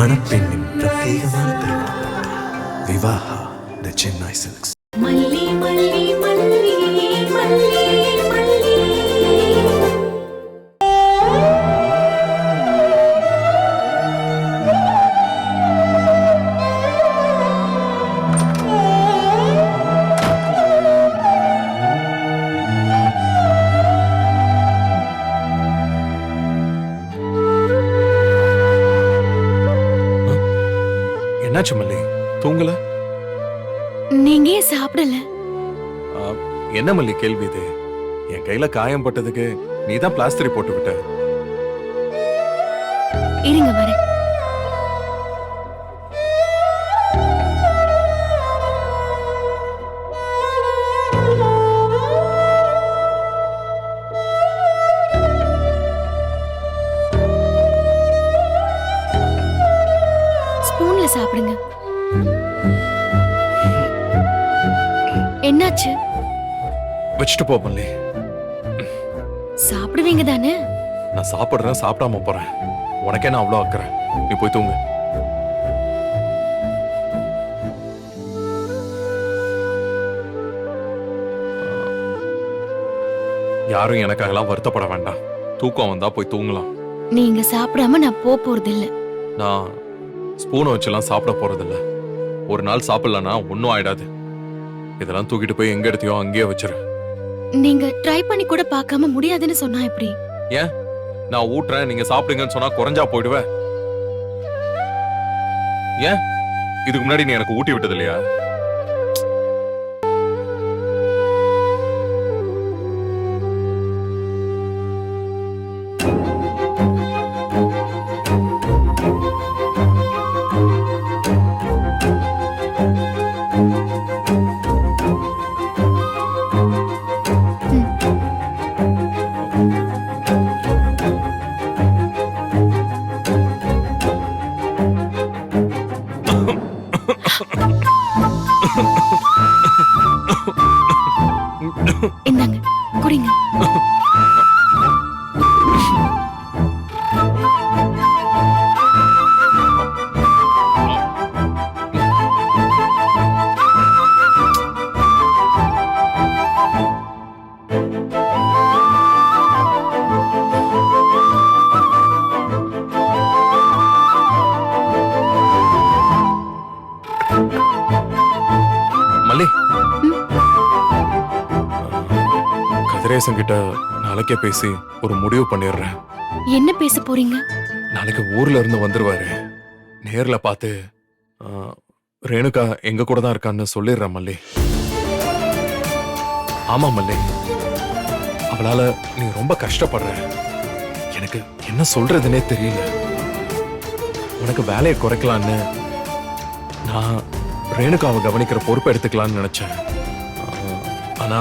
மணப்பெண்ணின் பிரத்யேகமான திருமணம். விவாஹா தி சென்னை சில்க்ஸ். மல்லி மல்லி மல்லி மல்லி மல்லி. என்னாச்சு மல்லி, தூங்கல? நீங்க ஏன் சாப்பிடல? என்ன மல்லி கேள்வி இது? என் கையில காயம் பட்டதுக்கு நீதான் பிளாஸ்டரி போட்டு விட்ட. இருங்க வரேன். ஸ்பூன்ல சாப்பிடுங்க. என்னாச்சு? வச்சுட்டு போ மல்லி. சாப்பிடுவீங்க தானே? நான் சாப்பிடுறேன், சாப்பிடாம போறேன். உனக்கே நான் அவ்வளோ ஆக்குறேன். நீ போய் தூங்கு. யாரும் எனக்காகலாம் வருத்தப்பட வேண்டாம். தூக்கம் வந்தா போய் தூங்கலாம். நீங்க சாப்பிடாம நான் போறது இல்ல. நான் ஸ்பூனை வச்செல்லாம் சாப்பிட போறதில்ல. ஒரு நாள் சாப்பிடலன்னா ஒன்னும் ஆயிடாது. இதெல்லாம் தூக்கிட்டு போய் எங்க எடுத்தியோ அங்கேயே வச்சிரு. நீங்க ட்ரை பண்ணி கூட பார்க்காம முடியாதுன்னு சொன்னா எப்படி? ஏன் நான் ஊட்டுறேன், நீங்க சாப்பிடுங்கன்னு சொன்னா குறைஞ்சா போயிடுவேன்? ஏன் இதுக்கு முன்னாடி நீ எனக்கு ஊட்டி விட்டது இல்லையா? இந்தாங்க குடிங்க. மல்லி, கதிரேசன் கிட்ட நாளைக்கே பேசி ஒரு முடிவு பண்ணிடுறேன். என்ன பேச போறீங்க? நாளைக்கு ஊர்ல இருந்து வந்துருவாரு. நேர்ல பார்த்து ரேணுகா எங்க கூட தான் இருக்கான்னு சொல்லிடுறேன் மல்லி. ஆமா மல்லி, அவளால நீ ரொம்ப கஷ்டப்படுற. எனக்கு என்ன சொல்றதுன்னே தெரியல. உனக்கு வேலையை குறைக்கலான்னு நான் ரேணுகாவை கவனிக்கிற பொறுப்பை எடுத்துக்கலான்னு நினைச்சேன். ஆனா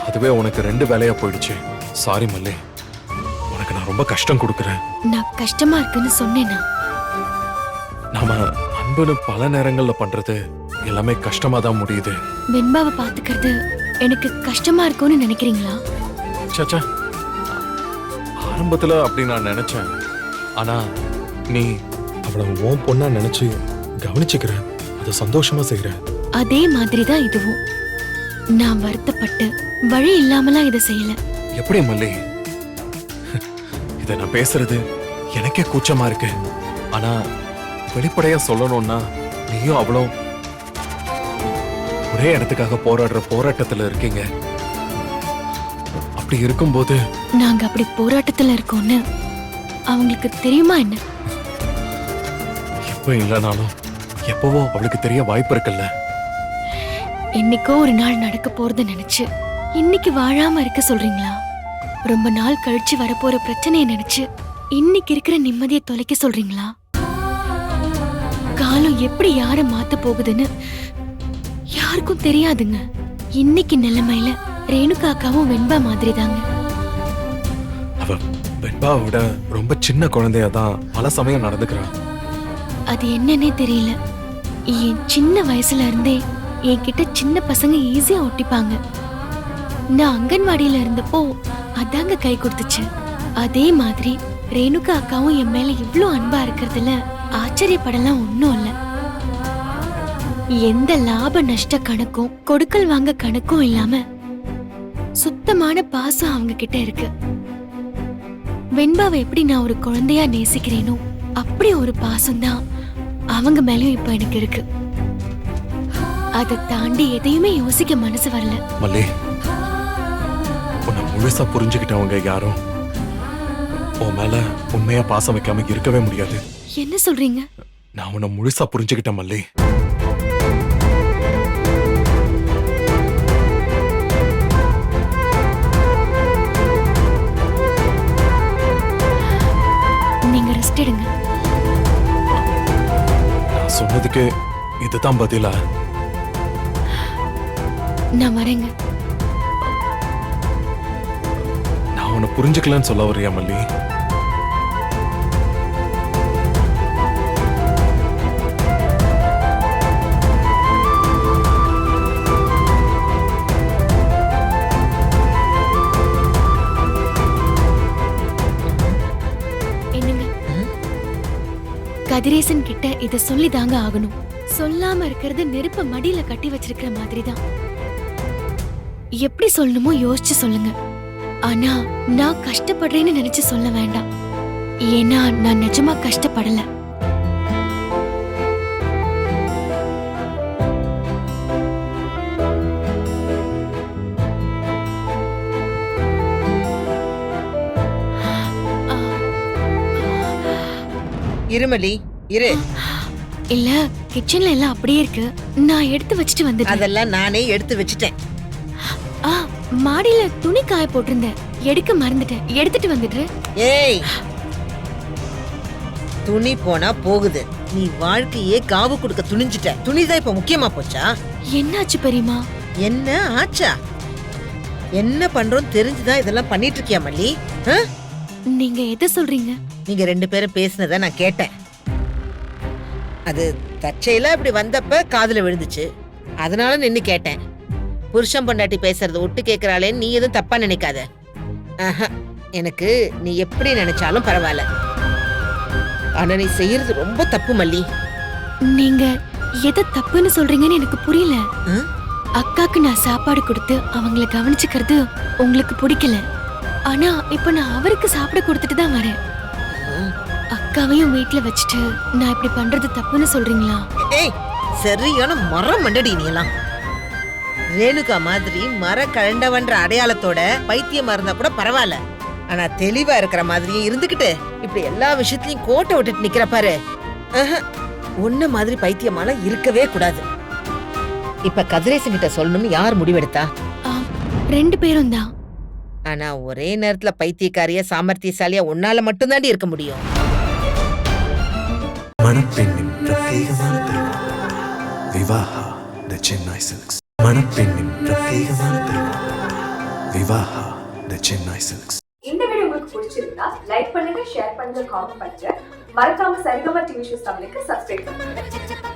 அதுவே உனக்கு 2 வேலையா போயிடுச்சு. சாரி மல்லி, உனக்கு நான் ரொம்ப கஷ்டம் கொடுக்கறேன். நான் கஷ்டமா இருக்குன்னு சொன்னேனா? நாம அன்புன்னு பல நேரங்கள்ல பண்றது எல்லாமே கஷ்டமா தான் முடியுது. வெண்பாவை பாத்துக்கிறது எனக்கு கஷ்டமா இருக்கும்னு நினைக்கிறீங்களா? சச்சா, ஆரம்பத்துல அப்படி நான் நினைச்சேன். ஆனா நீ அவளை உன் பொண்ணா நினைச்சு கவனிச்சுக்கிற, அதை சந்தோஷமா செய்யற. அதே மாதிரிதான் இதுவும். நான் வருத்தப்பட்டு வழி இல்லாமலாம் இதை செய்யல. எப்படி மல்லி? இத நான் பேசுறது எனக்கே கூச்சமா இருக்கு. ஆனா வெளிப்படையா சொல்லணும்னா நீயும் அவ்வளோ ஒரே இடத்துக்காக போராடுற போராட்டத்துல இருக்கீங்க. அப்படி இருக்கும்போது நாங்க அப்படி போராட்டத்துல இருக்கோம்னு அவங்களுக்கு தெரியுமா என்ன? எப்ப இல்லைனாலும் எப்பவோ அவளுக்கு தெரிய வாய்ப்பு இருக்குல்ல. என்னைக்கோ ஒரு நாள் நடக்க போறத நினைச்சு இன்னைக்கு வாழாம இருக்க சொல்றீங்களா? ரொம்ப நாள் கழிச்சு வரப்போற பிரச்சனையை நினைச்சு இன்னைக்கு இருக்கிற நிம்மதியை தொலைக்க சொல்றீங்களா? காலம் எப்படி யார மாத்த போகுதுன்னு யாருக்கும் தெரியாதுங்க. இன்னைக்கு நிலைமையில ரேணுகா அக்காவும் வெண்பா மாதிரி தாங்க. அவ வெண்பாவை விட ரொம்ப சின்ன குழந்தையா தான் பல சமயம் நடந்துக்கிறான். அது என்னன்னே தெரியல. என் சின்ன வயசுல இருந்தே என்கிட்ட சின்ன பசங்க ஈஸியா ஒட்டிப்பாங்க. நான் அங்கன்வாடியில இருந்தப்போ அதாங்க கை கொடுத்துச்சு. அதே மாதிரி ரேணுகா அக்காவும் என் மேல இவ்ளோ அன்பா இருக்கிறதுல ஆச்சரியப்படலாம் ஒண்ணும் இல்ல. எந்த லாப நஷ்ட கணக்கும் கொடுக்கல் வாங்க கணக்கும் இல்லாம சுத்தமான பாசம் அவங்க கிட்ட இருக்கு. வெண்பாவை எப்படி நான் ஒரு குழந்தையா நேசிக்கிறேனோ அப்படி ஒரு பாசம் தான் அவங்க மேலயும் இப்ப எனக்கு இருக்கு. அதை தாண்டி எதையுமே யோசிக்க மனசு வரல. மல்லி, உன்னை முழுசா புரிஞ்சுக்கிட்டவங்க யாரும் உன் மேல உண்மையா பாசம் வைக்காம இருக்கவே முடியாது. என்ன சொல்றீங்க? நான் உன்னை முழுசா புரிஞ்சுக்கிட்டேன் மல்லி. நீங்க ரெஸ்ட் எடுங்க. நான் சொன்னதுக்கு இதுதான் பதிலா? நான் வரேங்க. நான் உன்னை புரிஞ்சுக்கலன்னு சொல்ல வரியா மல்லி? என்னங்க, கதிரேசன் கிட்ட இத சொல்லிதாங்க ஆகணும். சொல்லாம இருக்கிறது நெருப்ப மடியில கட்டி வச்சிருக்கிற மாதிரிதான். எப்படி சொல்லணுமோ யோசிச்சு சொல்லுங்க. ஆனா நான் கஷ்டப்படுறேன்னு நினைச்சு சொல்ல வேண்டாம். ஏன்னா நான் நிஜமா கஷ்டப்படல. இருமலி இரு. இல்ல, கிச்சன்ல எல்லாம் அப்படியே இருக்கு. நான் எடுத்து வச்சுட்டு வந்துட்டேன். அதெல்லாம் நானே எடுத்து வச்சிட்டேன். மாடியில துணி காய போட்டிருந்தேன், எடுக்க மறந்துட்டேன். எடுத்துட்டு வந்துட்டு. ஏய், துணி போனா போகுது. நீ வாழ்க்கையே காவு கொடுக்க துணிஞ்சிட்ட. துணிதான் இப்ப முக்கியமா போச்சா? என்னாச்சு பெரியமா? என்ன ஆச்சா? என்ன பண்றோம் தெரிஞ்சுதான் இதெல்லாம் பண்ணிட்டு இருக்கியா மல்லி? நீங்க எதை சொல்றீங்க? நீங்க ரெண்டு பேரும் பேசினத நான் கேட்டேன். அது தற்செயலா இப்படி வந்தப்ப காதுல விழுந்துச்சு. அதனால நின்னு கேட்டேன். புருஷன் பொண்டாட்டி பேசுறத ஒட்டு கேக்குறாளே, நீ எதுவும் தப்பா நினைக்காத. எனக்கு நீ எப்படி நினைச்சாலும் பரவாயில்ல. ஆனா நீ செய்யறது ரொம்ப தப்பு மல்லி. நீங்க எதை தப்புன்னு சொல்றீங்கன்னு எனக்கு புரியல. அக்காக்கு நான் சாப்பாடு கொடுத்து அவங்கள கவனிச்சுக்கிறது உங்களுக்கு பிடிக்கல. ஆனா இப்ப நான் அவருக்கு சாப்பிட கொடுத்துட்டு தான் வரேன். அக்காவையும் வீட்டுல வச்சுட்டு நான் இப்படி பண்றது தப்புன்னு சொல்றீங்களா? ஏய், சரியான மரம் மண்டடி நீ எல்லாம். ரேணுகா மாதிரி மர கழண்டவன்ற அடையாளத்தோட பைத்தியமா இருந்தா கூட பரவாயில்ல. ஆனா தெளிவா இருக்கிற மாதிரியும் இருந்துகிட்டு இப்படி எல்லா விஷயத்திலயும் கோட்டை விட்டுட்டு நிக்கிற பாரு. உன்ன மாதிரி பைத்தியமால இருக்கவே கூடாது. இப்ப கதிரேசன் கிட்ட சொல்லணும்னு யார் முடிவெடுத்தா? ரெண்டு பேரும் தான். ஆனா ஒரே நேரத்துல பைத்தியக்காரிய சாமர்த்தியசாலியா உன்னால மட்டும்தாண்டி இருக்க முடியும். மணப்பெண்ணின் பிரத்யேகமான திருமணம் விவாஹா தி சென்னை சில்க்ஸ். மணப்பெண்ணின் பிரத்யேகமான திருமணம் விவாஹா தி சென்னை சில்க்ஸ். இந்த வீடியோ உங்களுக்கு பிடிச்சிருந்தா லைக் பண்ணுங்க, ஷேர் பண்ணுங்க, காமெண்ட் பண்ணுங்க. மறக்காம சரிகமா டிவி ஷோஸ் தமிழுக்கு சப்ஸ்கிரைப் பண்ணுங்க.